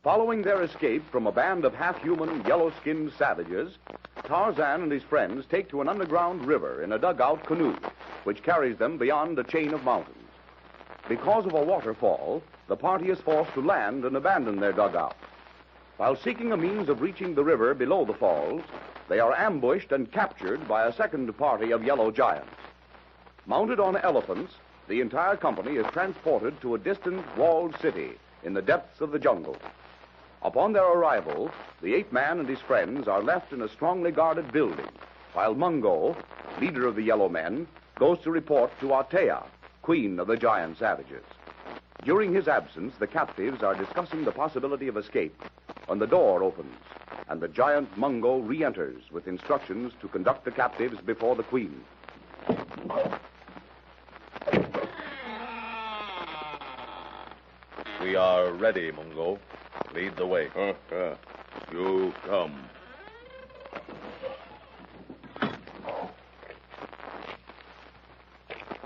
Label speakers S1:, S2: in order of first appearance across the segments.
S1: Following their escape from a band of half-human, yellow-skinned savages, Tarzan and his friends take to an underground river in a dugout canoe, which carries them beyond a chain of mountains. Because of a waterfall, the party is forced to land and abandon their dugout. While seeking a means of reaching the river below the falls, they are ambushed and captured by a second party of yellow giants. Mounted on elephants, the entire company is transported to a distant walled city in the depths of the jungle. Upon their arrival, the ape man and his friends are left in a strongly guarded building, while Mungo, leader of the yellow men, goes to report to Atea, queen of the giant savages. During his absence, the captives are discussing the possibility of escape when the door opens and the giant Mungo re-enters with instructions to conduct the captives before the queen.
S2: We are ready, Mungo. Lead the way.
S3: You come.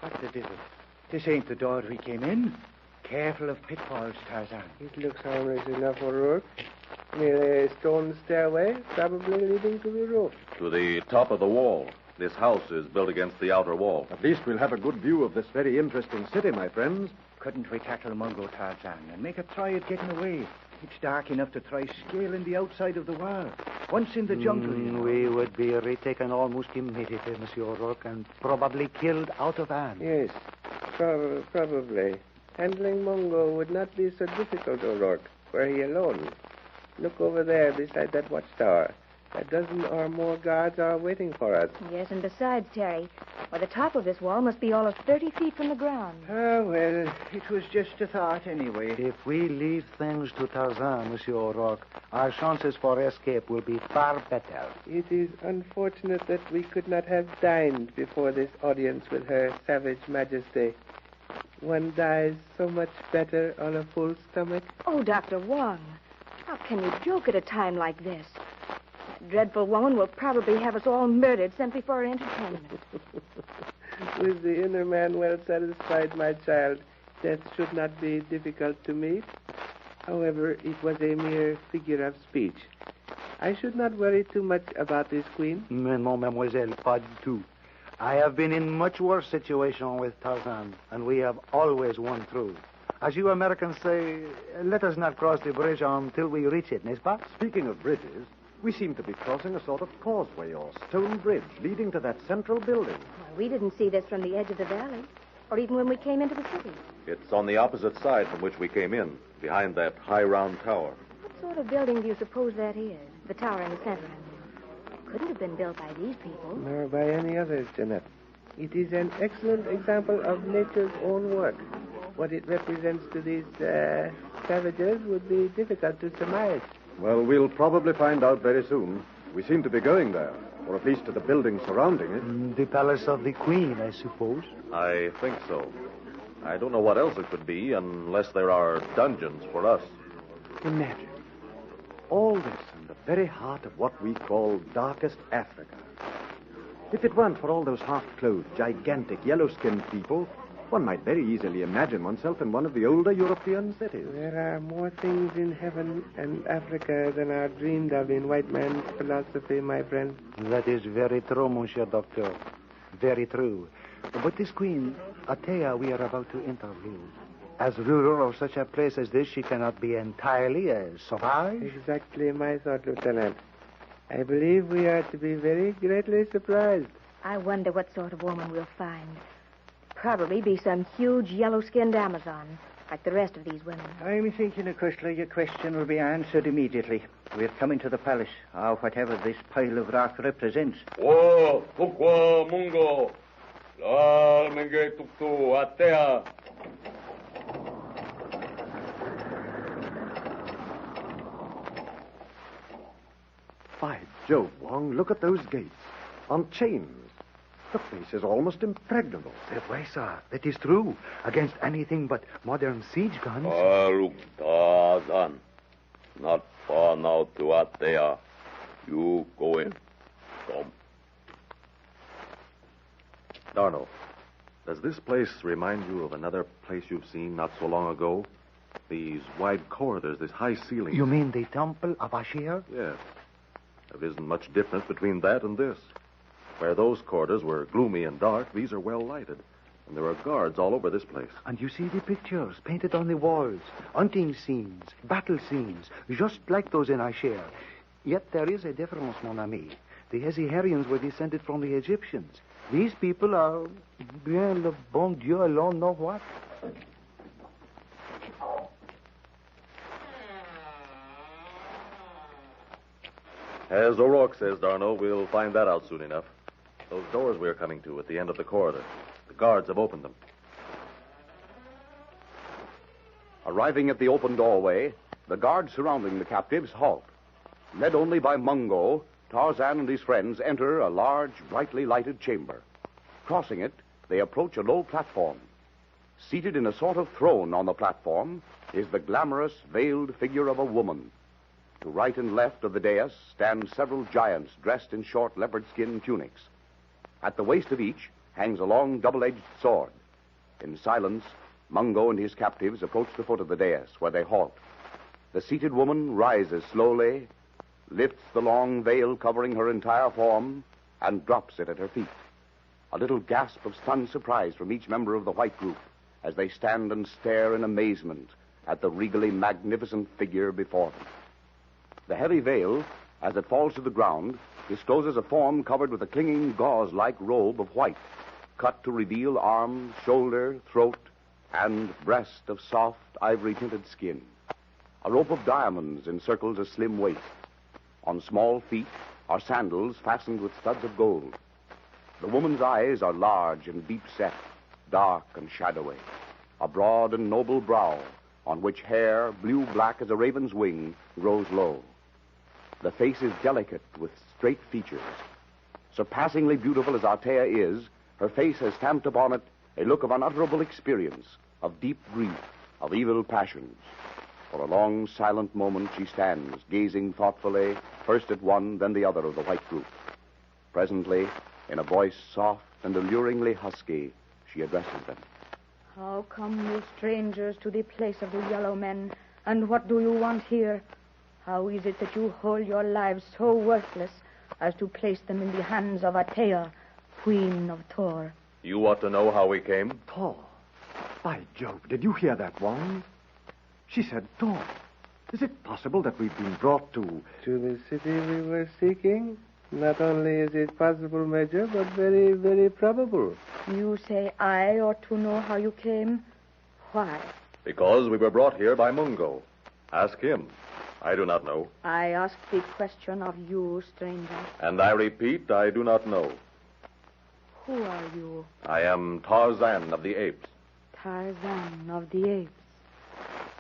S4: What the devil? This ain't the door we came in. Careful of pitfalls, Tarzan.
S5: It looks harmless enough, O'Rourke. Merely a stone stairway, probably leading to the roof.
S2: To the top of the wall. This house is built against the outer wall.
S6: At least we'll have a good view of this very interesting city, my friends.
S4: Couldn't we tackle Mungo, Tarzan, and make a try at getting away? It's dark enough to try scaling the outside of the wall. Once in the jungle, you know.
S7: We would be retaken almost immediately, Monsieur O'Rourke, and probably killed out of hand.
S5: Yes, probably. Handling Mungo would not be so difficult, O'Rourke, were he alone. Look over there beside that watchtower. A dozen or more guards are waiting for us.
S8: Yes, and besides, Terry, why, the top of this wall must be all of 30 feet from the ground.
S4: Ah, well, it was just a thought anyway.
S7: If we leave things to Tarzan, Monsieur O'Rourke, our chances for escape will be far better.
S5: It is unfortunate that we could not have dined before this audience with Her Savage Majesty. One dies so much better on a full stomach.
S8: Oh, Dr. Wong, how can you joke at a time like this? That dreadful woman will probably have us all murdered simply for her entertainment.
S5: With the inner man well satisfied, my child, death should not be difficult to meet. However, it was a mere figure of speech. I should not worry too much about this, Queen.
S7: Non, mademoiselle, pas du tout. I have been in much worse situation with Tarzan, and we have always won through. As you Americans say, let us not cross the bridge until we reach it, n'est-ce pas?
S6: Speaking of bridges, we seem to be crossing a sort of causeway or stone bridge leading to that central building.
S8: Well, we didn't see this from the edge of the valley, or even when we came into the city.
S2: It's on the opposite side from which we came in, behind that high round tower.
S8: What sort of building do you suppose that is? The tower in the center, I mean. It couldn't have been built by these people.
S5: Nor by any others, Jeanette. It is an excellent example of nature's own work. What it represents to these savages would be difficult to surmise.
S6: Well, we'll probably find out very soon. We seem to be going there, or at least to the building surrounding it.
S7: The palace of the Queen, I suppose.
S2: I think so. I don't know what else it could be unless there are dungeons for us.
S6: Imagine all this in the very heart of what we call darkest Africa. If it weren't for all those half-clothed, gigantic, yellow-skinned people, one might very easily imagine oneself in one of the older European cities.
S5: There are more things in heaven and Africa than are dreamed of in white man's philosophy, my friend.
S7: That is very true, Monsieur Doctor. Very true. But this queen, Atea, we are about to interview. As ruler of such a place as this, she cannot be entirely a sauvage.
S5: Exactly my thought, Lieutenant. I believe we are to be very greatly surprised.
S8: I wonder what sort of woman we'll find. Probably be some huge yellow-skinned Amazon, like the rest of these women.
S4: I'm thinking, Cushler, your question will be answered immediately. We're coming to the palace, or whatever this pile of rock represents.
S3: Whoa, Tukwa, Mungo. La, Menge, Tuktu, Atea.
S6: By Jove, Wong, look at those gates. On chains. The place is almost impregnable.
S7: Why, sir, that is true. Against anything but modern siege guns.
S3: Look, Tarzan. Not far now to Atea. You go in. Come.
S2: Darno, does this place remind you of another place you've seen not so long ago? These wide corridors, this high ceiling.
S7: You mean the Temple of Ashir?
S2: Yes. There isn't much difference between that and this. Where those corridors were gloomy and dark, these are well lighted. And there are guards all over this place.
S7: And you see the pictures painted on the walls. Hunting scenes, battle scenes, just like those in Ashir. Yet there is a difference, mon ami. The Heziharians were descended from the Egyptians. These people are, bien, le bon Dieu alone know what.
S2: As O'Rourke says, Darno, we'll find that out soon enough. Those doors we're coming to at the end of the corridor. The guards have opened them.
S1: Arriving at the open doorway, the guards surrounding the captives halt. Led only by Mungo, Tarzan and his friends enter a large, brightly lighted chamber. Crossing it, they approach a low platform. Seated in a sort of throne on the platform is the glamorous, veiled figure of a woman. To right and left of the dais stand several giants dressed in short leopard skin tunics. At the waist of each hangs a long double-edged sword. In silence, Mungo and his captives approach the foot of the dais, where they halt. The seated woman rises slowly, lifts the long veil covering her entire form, and drops it at her feet. A little gasp of stunned surprise from each member of the white group as they stand and stare in amazement at the regally magnificent figure before them. The heavy veil, as it falls to the ground, discloses a form covered with a clinging gauze-like robe of white, cut to reveal arm, shoulder, throat, and breast of soft, ivory-tinted skin. A rope of diamonds encircles a slim waist. On small feet are sandals fastened with studs of gold. The woman's eyes are large and deep-set, dark and shadowy. A broad and noble brow, on which hair, blue-black as a raven's wing, grows low. The face is delicate with straight features. Surpassingly beautiful as Althea is, her face has stamped upon it a look of unutterable experience, of deep grief, of evil passions. For a long, silent moment she stands, gazing thoughtfully, first at one, then the other of the white group. Presently, in a voice soft and alluringly husky, she addresses them.
S8: How come you strangers to the place of the yellow men, and what do you want here? How is it that you hold your lives so worthless as to place them in the hands of Althea, Queen of Tohr?
S2: You ought to know how we came.
S6: Tohr. By Jove, did you hear that, Wong? She said Tohr. Is it possible that we've been brought to...
S5: To the city we were seeking? Not only is it possible, Major, but very, very probable.
S8: You say I ought to know how you came? Why?
S2: Because we were brought here by Mungo. Ask him. I do not know.
S8: I ask the question of you, stranger.
S2: And I repeat, I do not know.
S8: Who are you?
S2: I am Tarzan of the Apes.
S8: Tarzan of the Apes.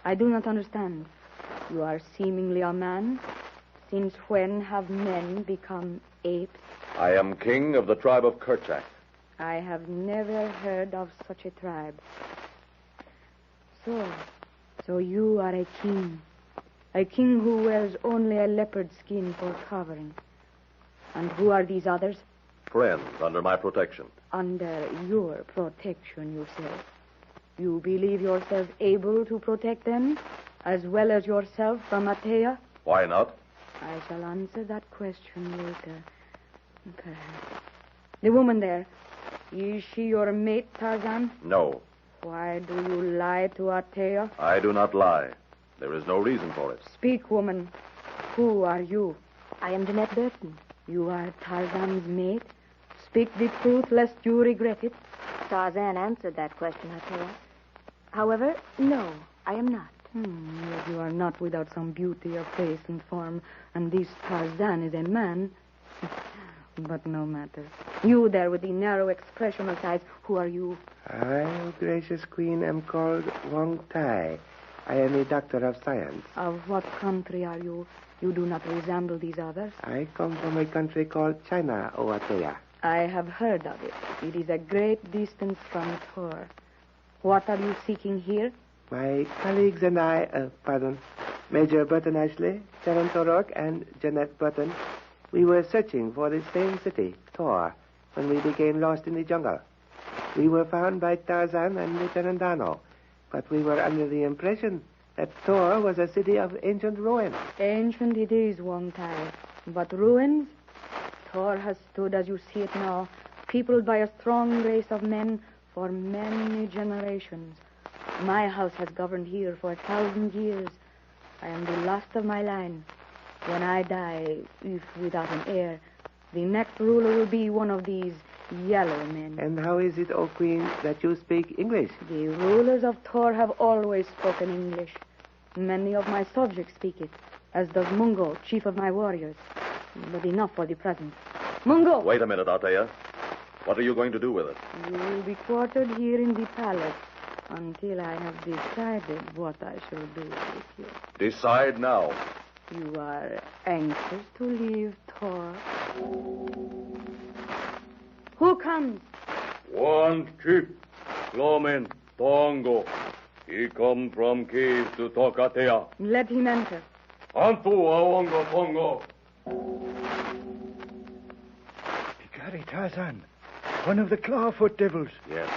S8: I do not understand. You are seemingly a man. Since when have men become apes?
S2: I am king of the tribe of Kerchak.
S8: I have never heard of such a tribe. So you are a king. A king who wears only a leopard skin for covering. And who are these others?
S2: Friends under my protection.
S8: Under your protection, you say. You believe yourself able to protect them, as well as yourself from Althea?
S2: Why not?
S8: I shall answer that question later. Perhaps. The woman there, is she your mate, Tarzan?
S2: No.
S8: Why do you lie to Althea?
S2: I do not lie. There is no reason for it.
S8: Speak, woman. Who are you?
S9: I am Jeanette Burton.
S8: You are Tarzan's mate? Speak the truth, lest you regret it.
S9: Tarzan answered that question, Althea. However, no, I am not.
S8: Yet you are not without some beauty of face and form, and this Tarzan is a man. But no matter. You there with the narrow expressionless eyes, who are you?
S5: I, gracious Queen, am called Wong Tai. I am a doctor of science.
S8: Of what country are you? You do not resemble these others.
S5: I come from a country called China, O Althea.
S8: I have heard of it. It is a great distance from Tohr. What are you seeking here?
S5: My colleagues and I, Major Burton-Ashleigh, Terence O'Rourke, and Jeanette Burton, we were searching for the same city, Tohr, when we became lost in the jungle. We were found by Tarzan and Lieutenant Darno, but we were under the impression that Thor was a city of ancient ruins.
S8: Ancient it is, one time. But ruins? Thor has stood as you see it now, peopled by a strong race of men for many generations. My house has governed here for 1,000 years. I am the last of my line. When I die, if without an heir, the next ruler will be one of these yellow men.
S5: And how is it, O Queen, that you speak English?
S8: The rulers of Thor have always spoken English. Many of my subjects speak it, as does Mungo, chief of my warriors. But enough for the present. Mungo!
S2: Wait a minute, Althea. What are you going to do with it?
S8: You will be quartered here in the palace until I have decided what I shall do with you.
S2: Decide now.
S8: You are anxious to leave Thor. Who comes?
S3: One chief, Sloman, Tongo. He come from cave to Tokatea.
S8: Let him enter.
S3: Antu awongo Tongo.
S4: Bigari Tarzan, one of the clawfoot devils.
S2: Yes.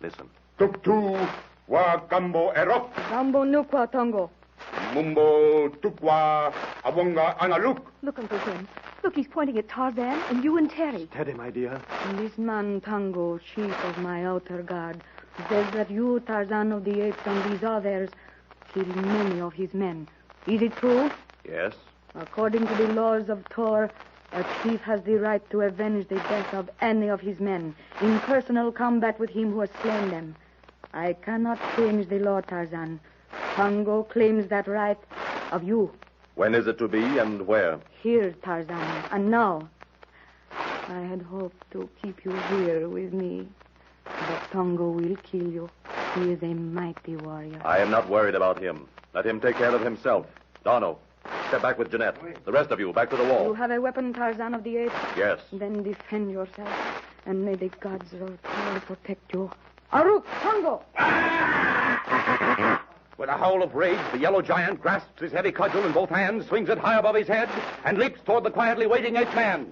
S2: Listen.
S10: Tuktu wa gambo erok.
S8: Gambo nukwa Tongo.
S10: Mumbo tukwa awonga analuk.
S9: Look, Uncle Jim. Look, he's pointing at Tarzan and you and Terry.
S6: Steady, my dear.
S8: This man, Tango, chief of my outer guard, says that you, Tarzan of the Apes, and these others killed many of his men. Is it true?
S2: Yes.
S8: According to the laws of Thor, a chief has the right to avenge the death of any of his men in personal combat with him who has slain them. I cannot change the law, Tarzan. Tango claims that right of you.
S2: When is it to be and where?
S8: Here, Tarzan, and now. I had hoped to keep you here with me, but Tango will kill you. He is a mighty warrior.
S2: I am not worried about him. Let him take care of himself. Dono, step back with Jeanette. The rest of you, back to the wall.
S8: You have a weapon, Tarzan of the Apes?
S2: Yes.
S8: Then defend yourself, and may the gods of Thor protect you. Aruk, Tango!
S1: With a howl of rage, the yellow giant grasps his heavy cudgel in both hands, swings it high above his head, and leaps toward the quietly waiting ape man.